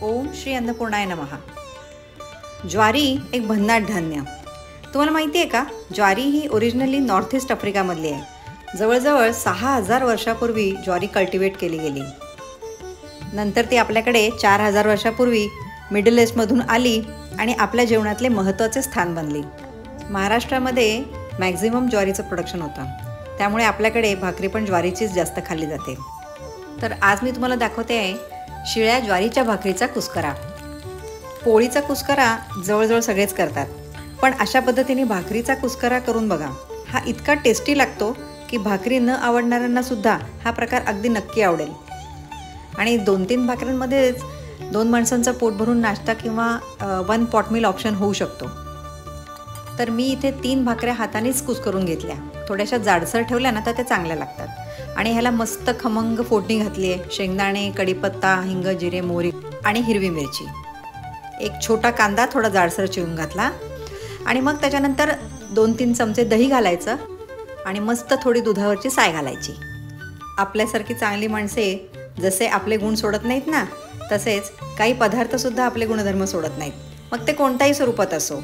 ओम श्री अन्नपूर्णाय नमः। ज्वारी एक भन्नाट धान्य। तुम्हाला माहिती आहे का, ज्वारी ही ओरिजिनली नॉर्थ ईस्ट आफ्रिकामधली आहे। जवळजवळ 6000 वर्षापूर्वी ज्वारी कल्टिवेट केली गेली। नंतर ती आपल्याकडे 4000 वर्षापूर्वी मिडल ईस्टमधून आली आणि आपल्या जेवणातले महत्त्वाचे स्थान बनली। महाराष्ट्रामध्ये मॅक्झिमम ज्वारीचं प्रोडक्शन होतं, त्यामुळे आपल्याकडे भाकरी पण ज्वारीचीच जास्त खाल्ली जाते। तर आज मी तुम्हाला दाखवते आहे शिळ्या ज्वारीच्या भाकरीचा कुस्करा। पोळीचा कुस्करा जवळजवळ सगळेच करतात, पण अशा पद्धतीने भाकरीचा कुस्करा करून बघा। हा इतका टेस्टी लागतो की भाकरी न आवडणाऱ्यांना सुद्धा हा प्रकार अगदी नक्की आवडेल। आणि 2-3 भाकऱ्यांमध्येच 2 माणसांचं पोट भरून नाश्ता किंवा 1 पॉट मील ऑप्शन होऊ शकतो। तर मी इथे 3 भाकऱ्या हातानेच कुस्करून घेतल्या। थोड्याशा जाडसर ठेवल्या ना तर त्या चांगल्या लागतात। आणि ह्याला मस्त खमंग फोडणी घातली आहे। शेंगदाणे, कढीपत्ता, हिंग, जिरे, मोहरी आणि हिरवी मिरची। एक छोटा कांदा थोडा जाडसर चिरून घातला आणि मग त्याच्यानंतर 2-3 चमचे दही घालायचं आणि मस्त थोडी दुधावरची साय घालायची। आपल्यासारखी चांगली माणसे जसे आपले गुण सोडत नाहीत ना, तसेच काही पदार्थसुद्धा आपले गुणधर्म सोडत नाहीत, मग ते कोणत्याही स्वरूपात असो।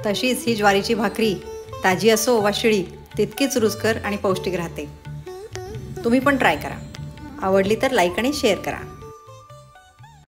तशीच ही ज्वारीची भाकरी ताजी असो वा शिळी तितकीच रुचकर आणि पौष्टिक राहते। तुम्ही पण ट्राय करा। आवडली तर लाईक आणि शेअर करा।